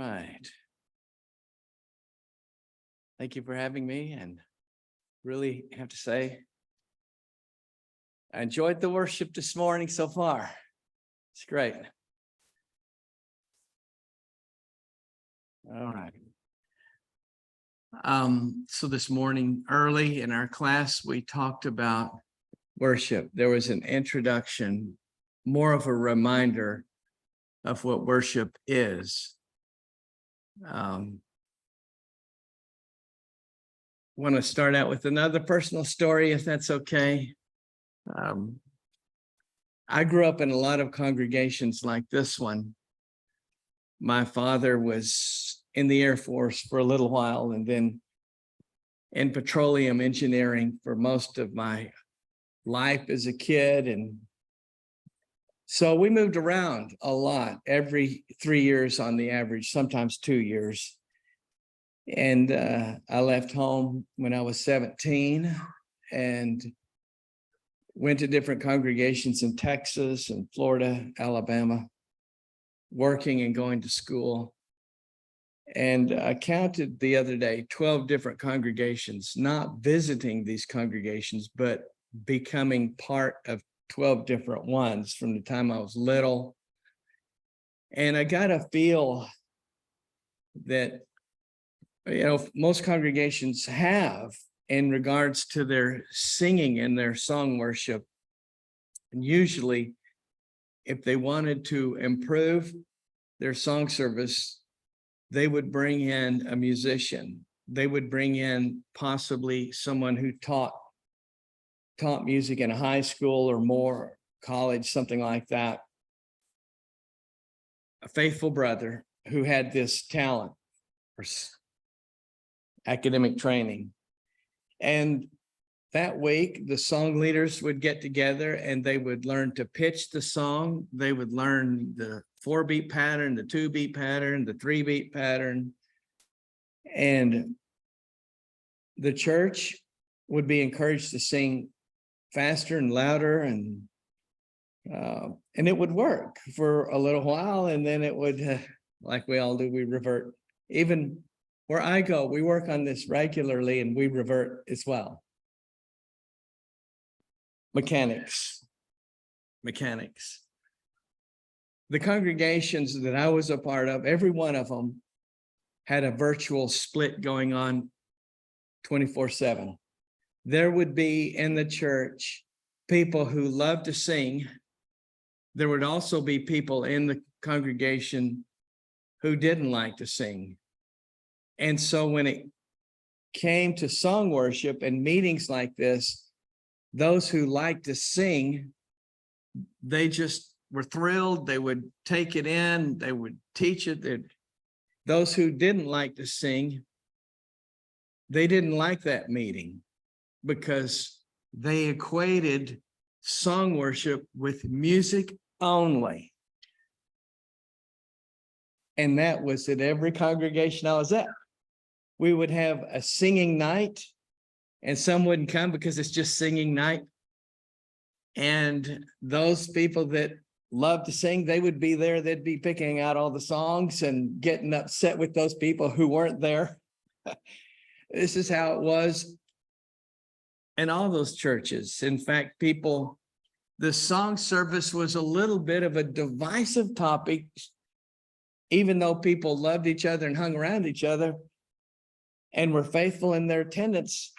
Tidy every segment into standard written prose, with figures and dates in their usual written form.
right. Thank you for having me, and really have to say, I enjoyed the worship this morning so far. It's great. All right. So this morning early in our class, we talked about worship. There was an introduction, more of a reminder of what worship is. Want to start out with another personal story, if that's okay. I grew up in a lot of congregations like this one. My father was in the Air Force for a little while, and then in petroleum engineering for most of my life as a kid. And so we moved around a lot, every 3 years on the average, sometimes 2 years. And I left home when I was 17 and went to different congregations in Texas and Florida, Alabama, working and going to school. And I counted the other day 12 different congregations, not visiting these congregations, but becoming part of 12 different ones from the time I was little. And I got a feel that, most congregations have in regards to their singing and their song worship. And usually, if they wanted to improve their song service, they would bring in a musician. They would bring in possibly someone who taught music in a high school or more, college, something like that. A faithful brother who had this talent or academic training. And that week, the song leaders would get together and they would learn to pitch the song. They would learn the 4-beat pattern, the 2-beat pattern, the 3-beat pattern. And the church would be encouraged to sing faster and louder, and it would work for a little while. And then it would, like we all do, we revert. Even where I go, we work on this regularly and we revert as well. Mechanics. The congregations that I was a part of, every one of them had a virtual split going on 24/7. There would be in the church people who loved to sing. There would also be people in the congregation who didn't like to sing. And so when it came to song worship and meetings like this, those who liked to sing, they just were thrilled. They would take it in, they would teach it. Those who didn't like to sing, they didn't like that meeting because they equated song worship with music only. And that was at every congregation I was at. We would have a singing night and some wouldn't come because it's just singing night. And those people that love to sing, they would be there. They'd be picking out all the songs and getting upset with those people who weren't there. This is how it was in all those churches. In fact, the song service was a little bit of a divisive topic, even though people loved each other and hung around each other and were faithful in their attendance.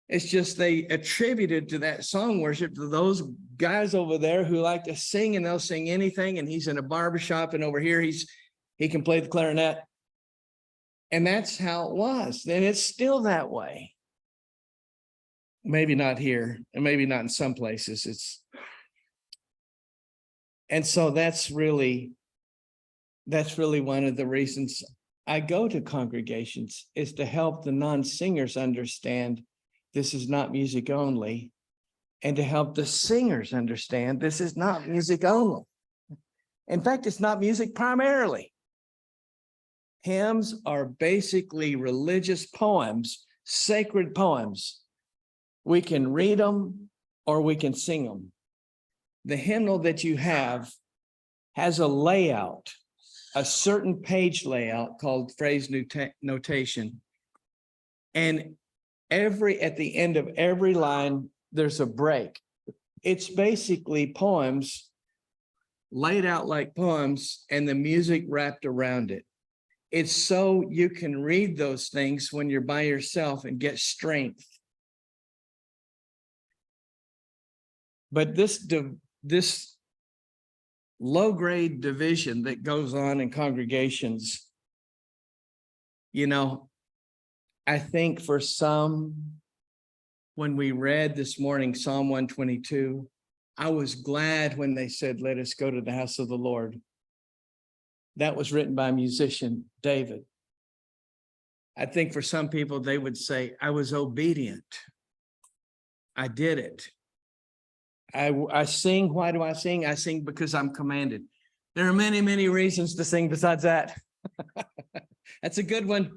It's just they attributed to that song worship to those guys over there who like to sing, and they'll sing anything, and he's in a barbershop, and over here he can play the clarinet. And that's how it was. And it's still that way. Maybe not here, and maybe not in some places. And so that's really one of the reasons I go to congregations, is to help the non-singers understand this is not music only, and to help the singers understand this is not music only. In fact, it's not music primarily. Hymns are basically religious poems, sacred poems. We can read them or we can sing them. The hymnal that you have has a layout. a certain page layout called phrase notation. And at the end of every line, there's a break. It's basically poems laid out like poems and the music wrapped around it. It's so you can read those things when you're by yourself and get strength. But this low-grade division that goes on in congregations, you know, I think for some, when we read this morning, Psalm 122, I was glad when they said, let us go to the house of the Lord. That was written by musician David. I think for some people, they would say, I was obedient. I did it. I sing. Why do I sing? I sing because I'm commanded. There are many, many reasons to sing besides that. That's a good one.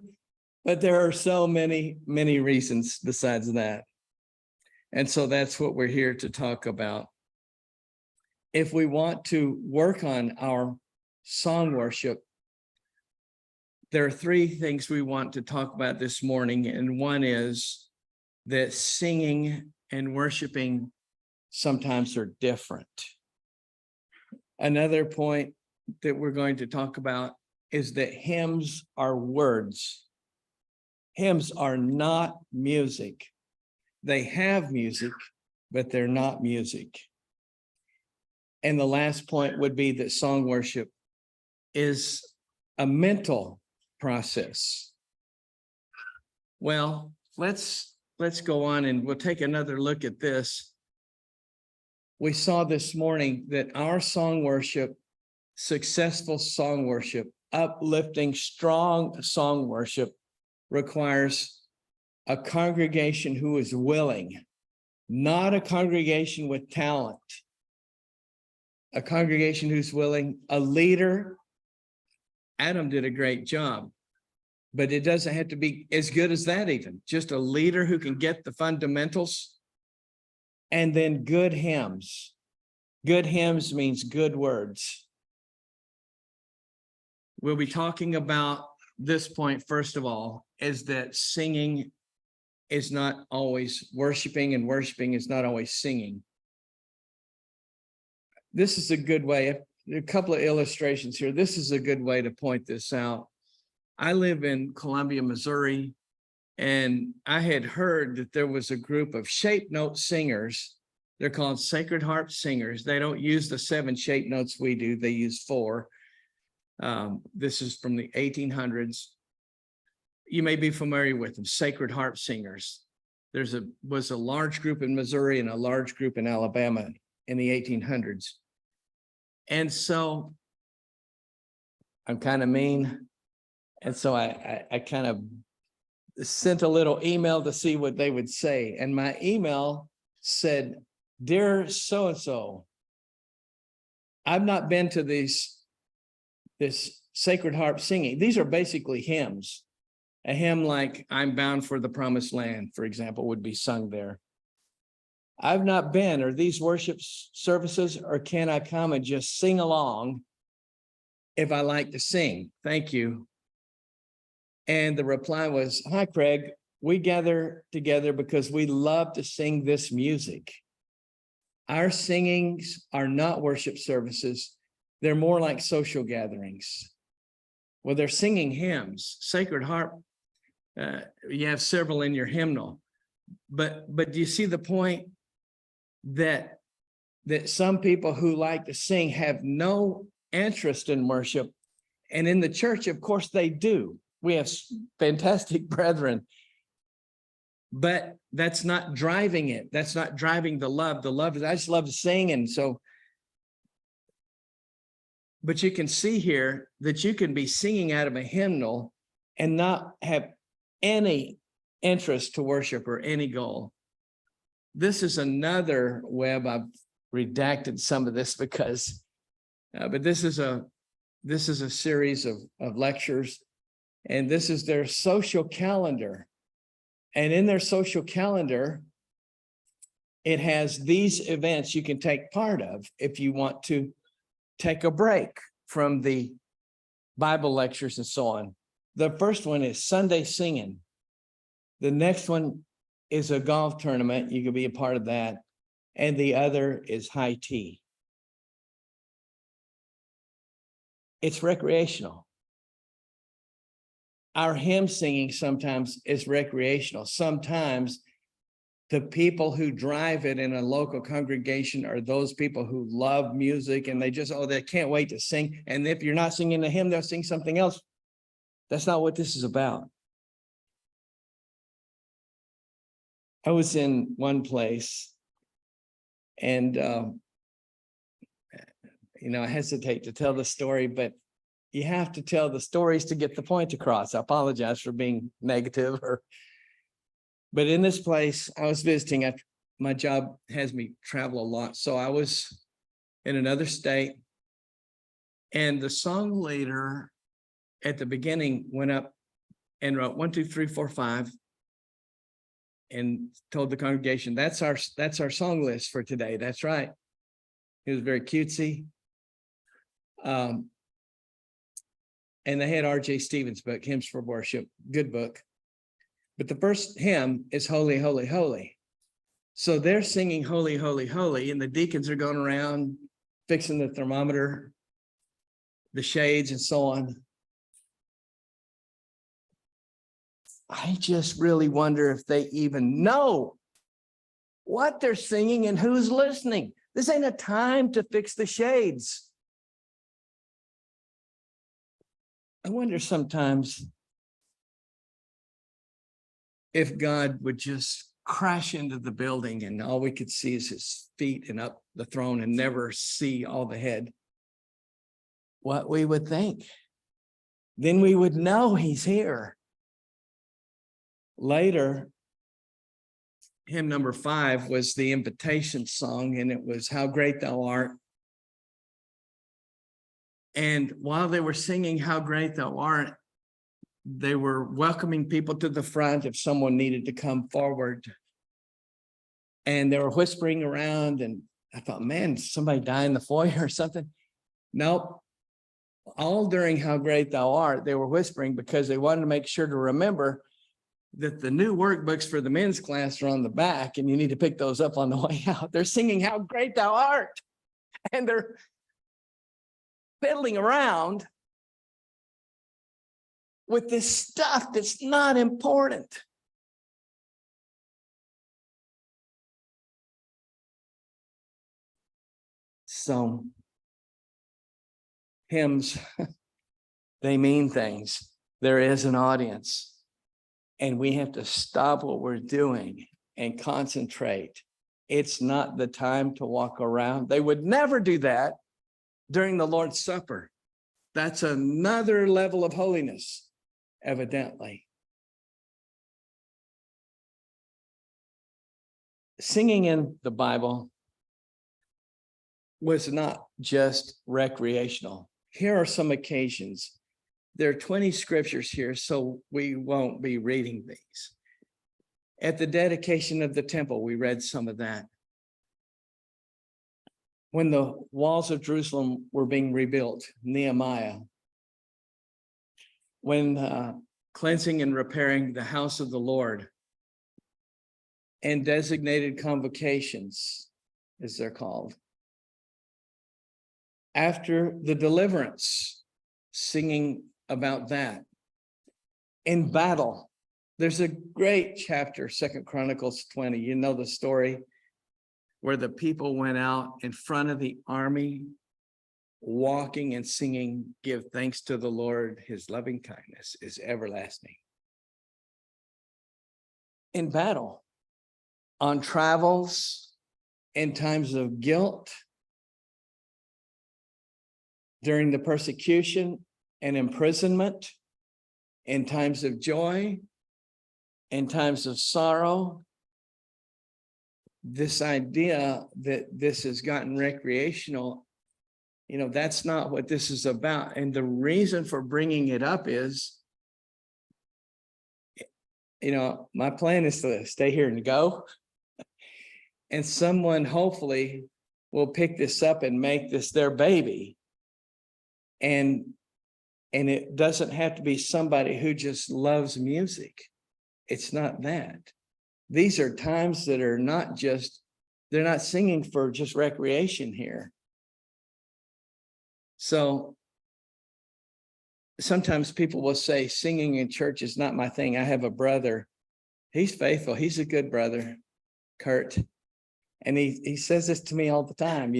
But there are so many, many reasons besides that. And so that's what we're here to talk about. If we want to work on our song worship, there are three things we want to talk about this morning. And one is that singing and worshiping sometimes are different. Another point that we're going to talk about is that hymns are words. Hymns are not music. They have music, but they're not music. And the last point would be that song worship is a mental process. Well, let's go on and we'll take another look at this. We saw this morning that our song worship, successful song worship, uplifting, strong song worship requires a congregation who is willing, not a congregation with talent. A congregation who's willing, a leader. Adam did a great job, but it doesn't have to be as good as that even. Just a leader who can get the fundamentals, and then good hymns. Good hymns means good words. We'll be talking about this point, first of all, is that singing is not always worshiping, and worshiping is not always singing. This is a good way, a couple of illustrations here. This is a good way to point this out. I live in Columbia, Missouri, and I had heard that there was a group of shape note singers. They're called Sacred Harp Singers. They don't use the 7 shape notes we do. They use 4. This is from the 1800s. You may be familiar with them, Sacred Harp Singers. Was a large group in Missouri and a large group in Alabama in the 1800s. And so I'm kind of mean. And so I kind of sent a little email to see what they would say. And my email said, dear so-and-so, I've not been to this sacred harp singing. These are basically hymns. A hymn like I'm Bound for the Promised Land, for example, would be sung there. I've not been, or these worship services, or can I come and just sing along if I like to sing? Thank you. And the reply was, hi, Craig, we gather together because we love to sing this music. Our singings are not worship services. They're more like social gatherings. Well, they're singing hymns, sacred harp. You have several in your hymnal. But do you see the point? That some people who like to sing have no interest in worship. And in the church, of course, they do. We have fantastic brethren. But that's not driving it. That's not driving the love. The love is, I just love to sing. And so, but you can see here that you can be singing out of a hymnal and not have any interest to worship or any goal. This is another web. I've redacted some of this because, but this is a series of lectures, and this is their social calendar. And in their social calendar, it has these events you can take part of if you want to take a break from the Bible lectures and so on. The first one is Sunday singing. The next one is a golf tournament. You could be a part of that. And the other is high tea. It's recreational. Our hymn singing sometimes is recreational. Sometimes the people who drive it in a local congregation are those people who love music and they just, they can't wait to sing. And if you're not singing a hymn, they'll sing something else. That's not what this is about. I was in one place and, I hesitate to tell the story, but you have to tell the stories to get the point across. I apologize for being negative but in this place, I was visiting. My job has me travel a lot. So I was in another state and the song leader at the beginning went up and wrote 1, 2, 3, 4, 5 and told the congregation, that's our song list for today. That's right. It was very cutesy. And they had R.J. Stevens' book, Hymns for Worship, good book. But the first hymn is Holy, Holy, Holy. So they're singing Holy, Holy, Holy, and the deacons are going around fixing the thermometer, the shades, and so on. I just really wonder if they even know what they're singing and who's listening. This ain't a time to fix the shades. I wonder sometimes if God would just crash into the building and all we could see is his feet and up the throne and never see all the head, what we would think. Then we would know he's here. Later, hymn number 5 was the invitation song, and it was How Great Thou Art. And while they were singing How Great Thou Art, they were welcoming people to the front if someone needed to come forward. And they were whispering around, and I thought, man, did somebody die in the foyer or something? Nope. All during How Great Thou Art, they were whispering because they wanted to make sure to remember that the new workbooks for the men's class are on the back, and you need to pick those up on the way out. They're singing How Great Thou Art, and they're fiddling around with this stuff that's not important. So hymns, they mean things. There is an audience, and we have to stop what we're doing and concentrate. It's not the time to walk around. They would never do that during the Lord's Supper. That's another level of holiness, evidently. Singing in the Bible was not just recreational. Here are some occasions. There are 20 scriptures here, so we won't be reading these. At the dedication of the temple, we read some of that. When the walls of Jerusalem were being rebuilt, Nehemiah. When cleansing and repairing the house of the Lord, and designated convocations, as they're called. After the deliverance, singing about that. In battle, there's a great chapter, 2 Chronicles 20. You know the story where the people went out in front of the army, walking and singing, give thanks to the Lord, his loving kindness is everlasting. In battle, on travels, in times of guilt, during the persecution and imprisonment, in times of joy, in times of sorrow. This idea that this has gotten recreational, that's not what this is about. And the reason for bringing it up is, my plan is to stay here and go. And someone hopefully will pick this up and make this their baby. And And it doesn't have to be somebody who just loves music. It's not that. These are times that are not just, they're not singing for just recreation here. So sometimes people will say singing in church is not my thing. I have a brother. He's faithful. He's a good brother, Kurt. And he says this to me all the time,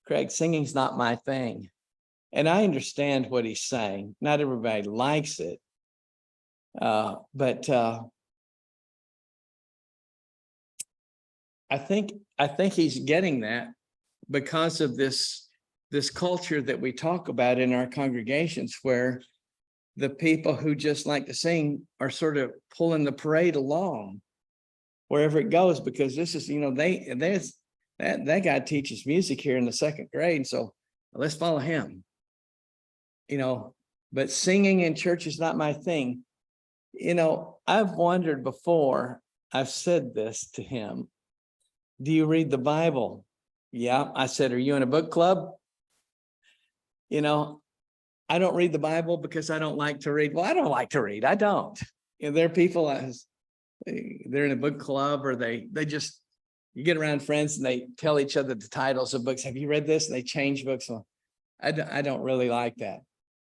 Craig, singing's not my thing. And I understand what he's saying. Not everybody likes it. But I think he's getting that because of this culture that we talk about in our congregations, where the people who just like to sing are sort of pulling the parade along wherever it goes, because this is, that guy teaches music here in the second grade. So let's follow him, but singing in church is not my thing. I've wondered before, I've said this to him. Do you read the Bible? Yeah. I said, are you in a book club? I don't read the Bible because I don't like to read. Well, I don't like to read. I don't. There are people, they're in a book club, or they just, you get around friends and they tell each other the titles of books. Have you read this? And they change books. I don't really like that,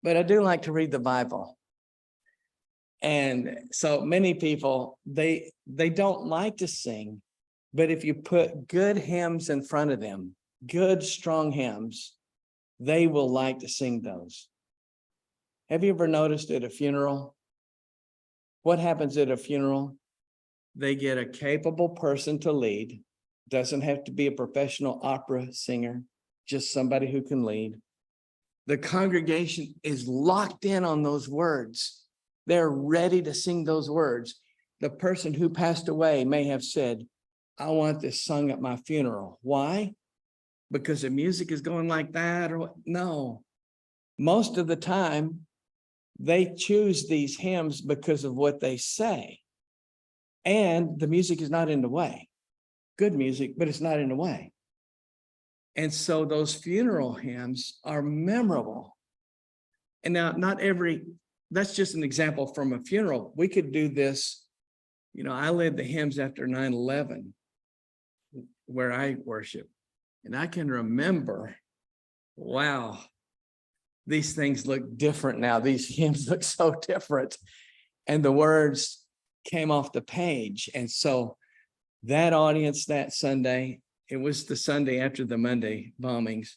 but I do like to read the Bible. And so many people, they don't like to sing, but if you put good hymns in front of them, good, strong hymns, they will like to sing those. Have you ever noticed at a funeral? What happens at a funeral? They get a capable person to lead. Doesn't have to be a professional opera singer, just somebody who can lead. The congregation is locked in on those words. They're ready to sing those words. The person who passed away may have said, I want this sung at my funeral. Why? Because the music is going like that, or what? No. Most of the time, they choose these hymns because of what they say. And the music is not in the way. Good music, but it's not in the way. And so those funeral hymns are memorable. And now, that's just an example from a funeral. We could do this. I led the hymns after 9/11, where I worship. And I can remember, wow, these things look different now. These hymns look so different. And the words came off the page. And so that audience that Sunday, it was the Sunday after the Monday bombings,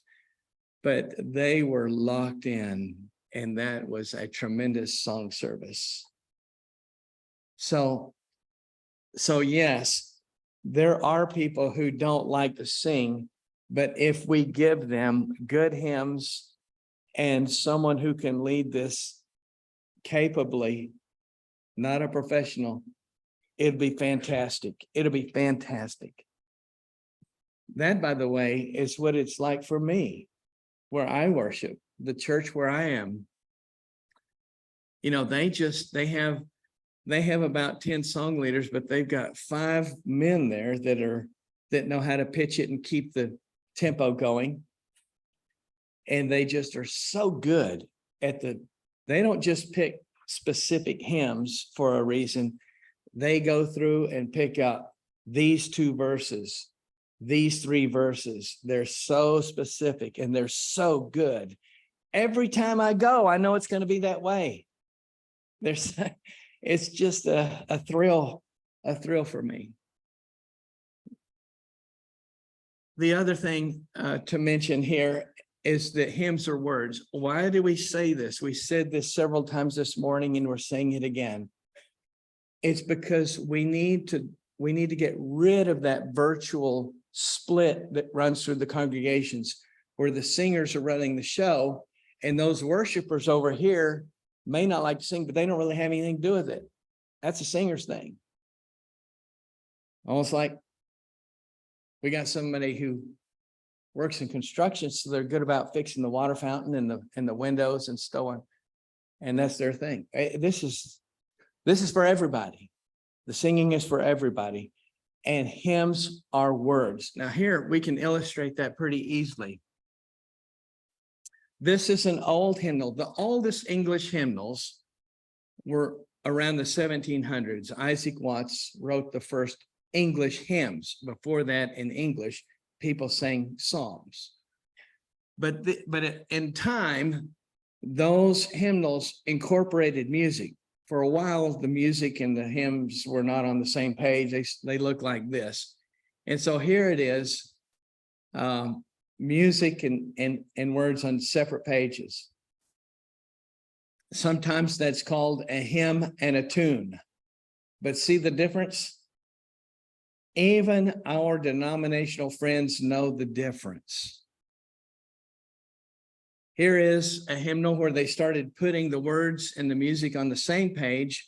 but they were locked in, and that was a tremendous song service. So yes, there are people who don't like to sing, but if we give them good hymns and someone who can lead this capably, not a professional, it'd be fantastic. It'll be fantastic. That, by the way, is what it's like for me, where I worship, the church where I am. They have about 10 song leaders, but they've got 5 men there that know how to pitch it and keep the tempo going. And they just are so good they don't just pick specific hymns for a reason. They go through and pick up these 2 verses, these 3 verses. They're so specific and they're so good. Every time I go, I know it's going to be that way. It's just a thrill for me. The other thing to mention here is that hymns are words. Why do we say this? We said this several times this morning, and we're saying it again. It's because we need to get rid of that virtual split that runs through the congregations, where the singers are running the show and those worshipers over here may not like to sing, but they don't really have anything to do with it. That's a singer's thing. Almost like we got somebody who works in construction, so they're good about fixing the water fountain and the windows and so on, and that's their thing. This is for everybody. The singing is for everybody, and hymns are words. Now here we can illustrate that pretty easily. This is an old hymnal. The oldest English hymnals were around the 1700s. Isaac Watts wrote the first English hymns. Before that, in English, people sang psalms. But in time, those hymnals incorporated music. For a while, the music and the hymns were not on the same page. They look like this. And so here it is, music and words on separate pages. Sometimes that's called a hymn and a tune. But see the difference? Even our denominational friends know the difference. Here is a hymnal where they started putting the words and the music on the same page.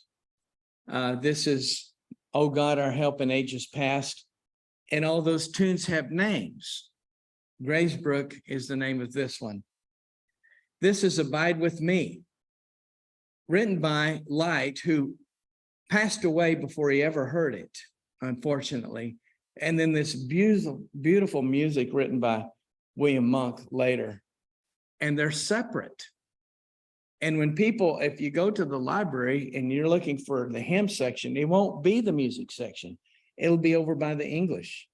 This is, "O God, our help in ages past." And all those tunes have names. Graysbrook is the name of this one. This is "Abide with Me," written by Light, who passed away before he ever heard it, unfortunately. And then this beautiful, beautiful music written by William Monk later. And they're separate. And when people, if you go to the library and you're looking for the hymn section, it won't be the music section. It'll be over by the English.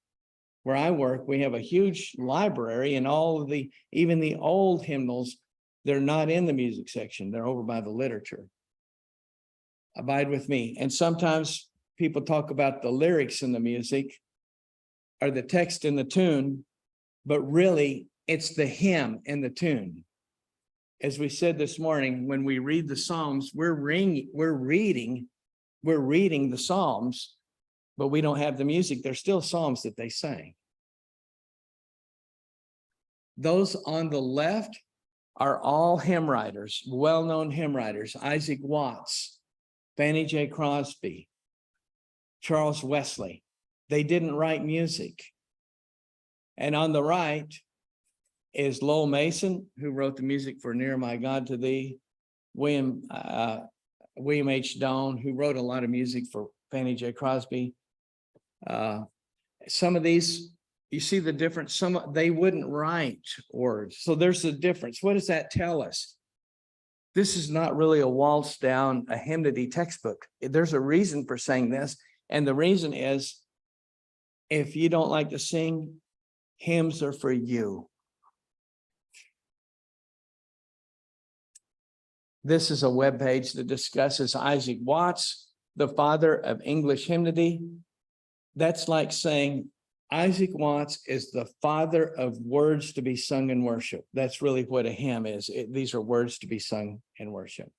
Where I work, we have a huge library, and all of the, even the old hymnals, they're not in the music section. They're over by the literature. Abide with me. And sometimes people talk about the lyrics in the music or the text in the tune, but really it's the hymn and the tune. As we said this morning, when we read the Psalms, we're reading the Psalms, but we don't have the music. They're still Psalms that they sang. Those on the left are all hymn writers, well-known hymn writers: Isaac Watts, Fanny J. Crosby, Charles Wesley. They didn't write music. And on the right is Lowell Mason, who wrote the music for "Near My God to Thee," William H. Doane, who wrote a lot of music for Fanny J. Crosby. Some of these, you see the difference. Some, they wouldn't write words. So there's a difference. What does that tell us? This is not really a waltz down a hymnody textbook. There's a reason for saying this. And the reason is, if you don't like to sing, hymns are for you. This is a webpage that discusses Isaac Watts, the father of English hymnody. That's like saying Isaac Watts is the father of words to be sung in worship. That's really what a hymn is. These are words to be sung in worship.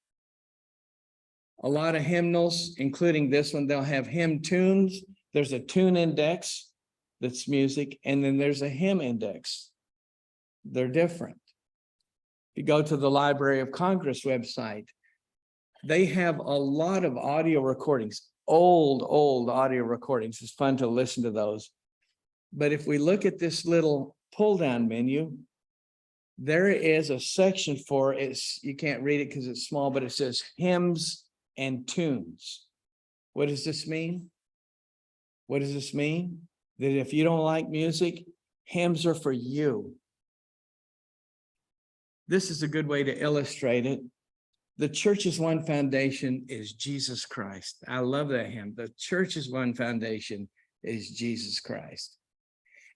A lot of hymnals, including this one, they'll have hymn tunes. There's a tune index that's music, and then there's a hymn index. They're different. You go to the Library of Congress website, they have a lot of audio recordings, old audio recordings. It's fun to listen to those. But if we look at this little pull-down menu, there is a section for it. You can't read it because it's small, but it says hymns and tunes. What does this mean? What does this mean? That if you don't like music, hymns are for you. This is a good way to illustrate it. The church's one foundation is Jesus Christ. I love that hymn. The church's one foundation is Jesus Christ.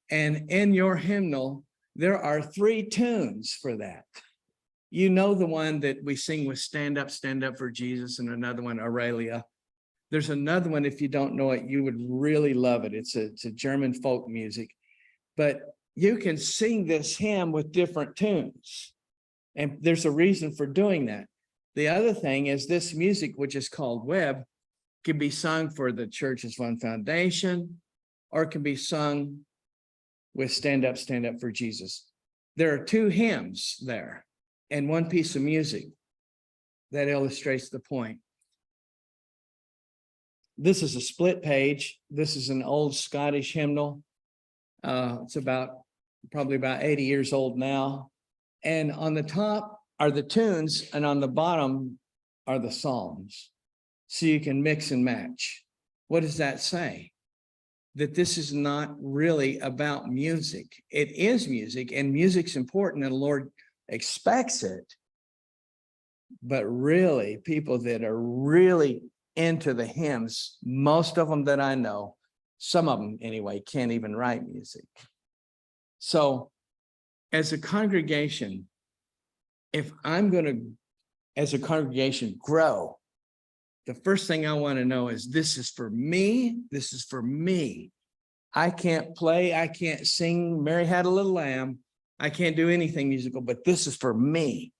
And in your hymnal, there are 3 tunes for that. You know the one that we sing with Stand Up for Jesus, and another one, Aurelia. There's another one, if you don't know it, you would really love it. It's a German folk music. But you can sing this hymn with different tunes. And there's a reason for doing that. The other thing is this music, which is called Web, can be sung for the church's one foundation, or it can be sung with Stand Up for Jesus. There are 2 hymns there and 1 piece of music that illustrates the point. This is a split page. This is an old Scottish hymnal. It's probably about 80 years old now. And on the top are the tunes, and on the bottom are the psalms. So you can mix and match. What does that say? That this is not really about music. It is music, and music's important. And the Lord expects it. But really, people that are really into the hymns, most of them that I know, some of them anyway, can't even write music. So as a congregation, if I'm going to, as a congregation, grow, the first thing I want to know is this is for me. This is for me. I can't play. I can't sing Mary Had a Little Lamb. I can't do anything musical, but this is for me.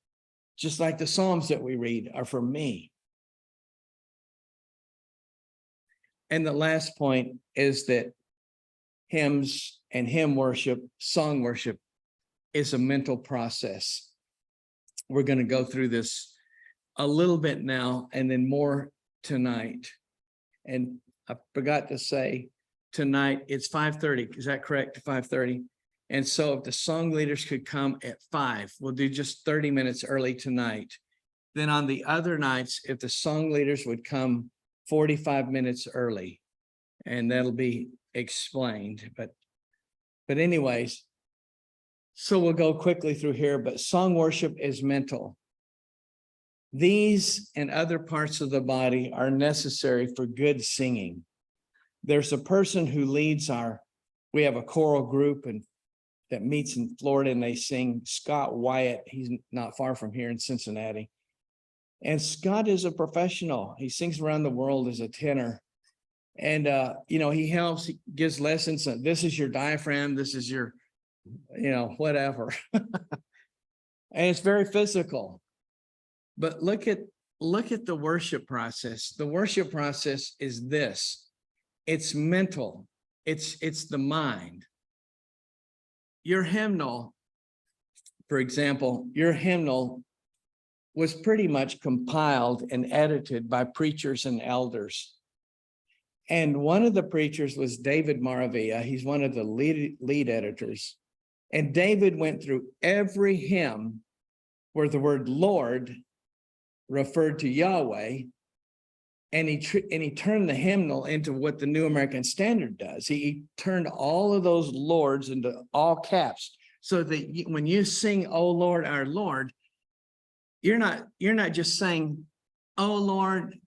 Just like the Psalms that we read are for me. And the last point is that hymns and hymn worship, song worship, is a mental process. We're going to go through this a little bit now and then more tonight. And I forgot to say, tonight it's 5:30. Is that correct? 5:30. And so if the song leaders could come at 5, we'll do just 30 minutes early tonight. Then on the other nights, if the song leaders would come 45 minutes early, and that'll be explained. But anyways, so we'll go quickly through here, but song worship is mental. These and other parts of the body are necessary for good singing. There's a person who leads we have a choral group and that meets in Florida and they sing. Scott Wyatt, he's not far from here in Cincinnati. And Scott is a professional. He sings around the world as a tenor. And, he helps, he gives lessons. This is your diaphragm. This is your, whatever. And it's very physical. But look at the worship process. The worship process is this. It's mental. It's the mind. Your hymnal, for example, was pretty much compiled and edited by preachers and elders. And one of the preachers was David Maravilla. He's one of the lead editors. And David went through every hymn where the word Lord referred to Yahweh, and he turned the hymnal into what the New American Standard does. He turned all of those Lords into all caps, so that when you sing, "Oh Lord, our Lord," you're not just saying, "Oh Lord,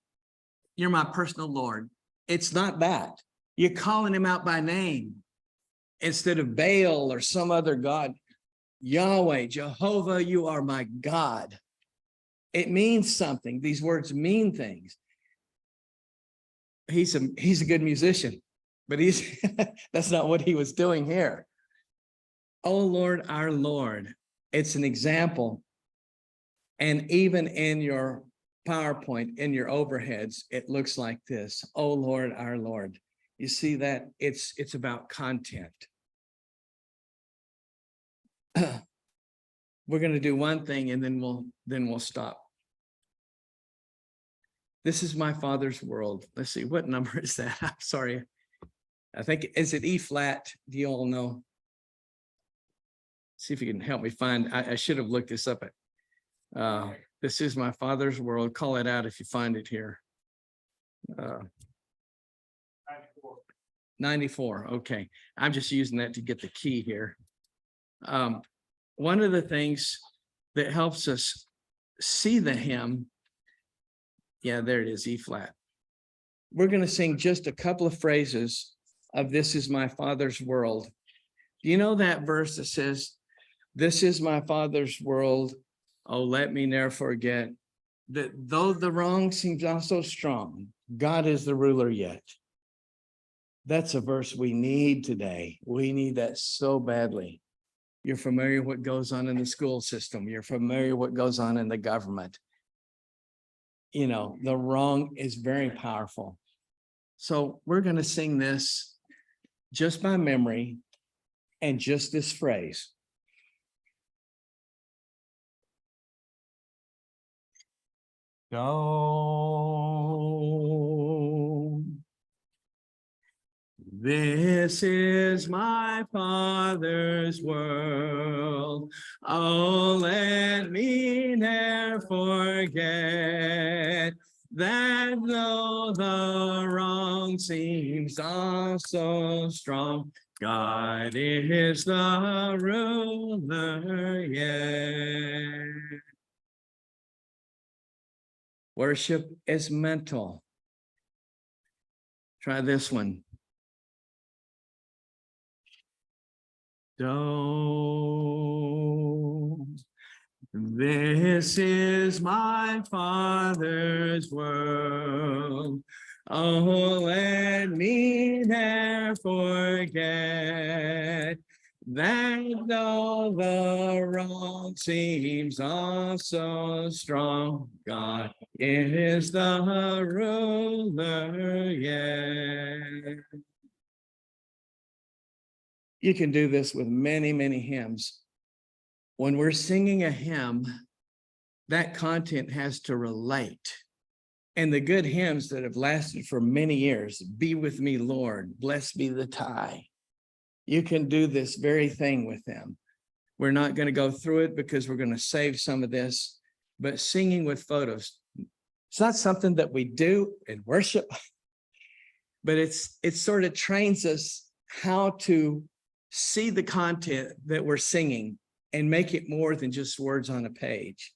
you're my personal Lord." It's not that. You're calling him out by name instead of Baal or some other god. Yahweh, Jehovah, you are my God. It means something. These words mean things. He's a good musician, but that's not what he was doing here. Oh Lord, our Lord. It's an example. And even in your PowerPoint, in your overheads, it looks like this. Oh Lord, our Lord. You see that? It's about content. We're going to do one thing and then we'll stop. This is my Father's world. Let's see, what number is that? I'm sorry. I think, is it E flat? Do you all know? See if you can help me find. I should have looked this up. This is my Father's world. Call it out if you find it here. 94. Okay. I'm just using that to get the key here. One of the things that helps us see the hymn, yeah, there it is, E flat. We're going to sing just a couple of phrases of "This is my Father's world." Do you know that verse that says, "This is my Father's world, oh, let me ne'er forget that though the wrong seems not so strong, God is the ruler yet." That's a verse we need today. We need that so badly. You're familiar with what goes on in the school system. You're familiar with what goes on in the government. The wrong is very powerful. So we're going to sing this just by memory and just this phrase. Go. This is my Father's world. Oh, let me ne'er forget that though the wrong seems all so strong, God is the ruler, yeah. Worship is mental. Try this one. So this is my Father's world. Oh, let me never forget that though the wrong seems also strong, God is the ruler, yeah. You can do this with many, many hymns. When we're singing a hymn, that content has to relate. And the good hymns that have lasted for many years, Be With Me, Lord, Blessed Be the Tie. You can do this very thing with them. We're not going to go through it because we're going to save some of this, but singing with photos, it's not something that we do in worship, but it sort of trains us how to see the content that we're singing and make it more than just words on a page.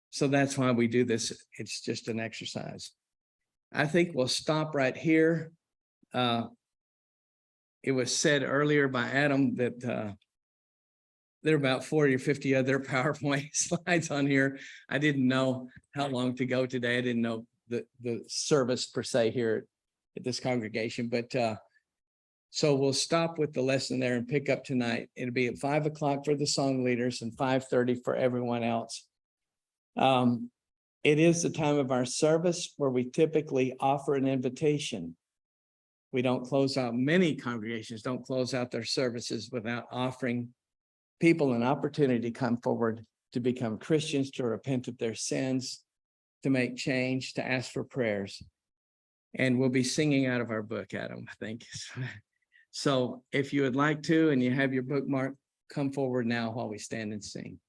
So that's why we do this. It's just an exercise. I think we'll stop right here. It was said earlier by Adam that there are about 40 or 50 other PowerPoint slides on here. I didn't know how long to go today. I didn't know the service per se here at this congregation, but so we'll stop with the lesson there and pick up tonight. It'll be at 5 o'clock for the song leaders and 5:30 for everyone else. It is the time of our service where we typically offer an invitation. We don't close out, many congregations don't close out their services without offering people an opportunity to come forward to become Christians, to repent of their sins, to make change, to ask for prayers. And we'll be singing out of our book, Adam, I think. So if you would like to, and you have your bookmark, come forward now while we stand and sing.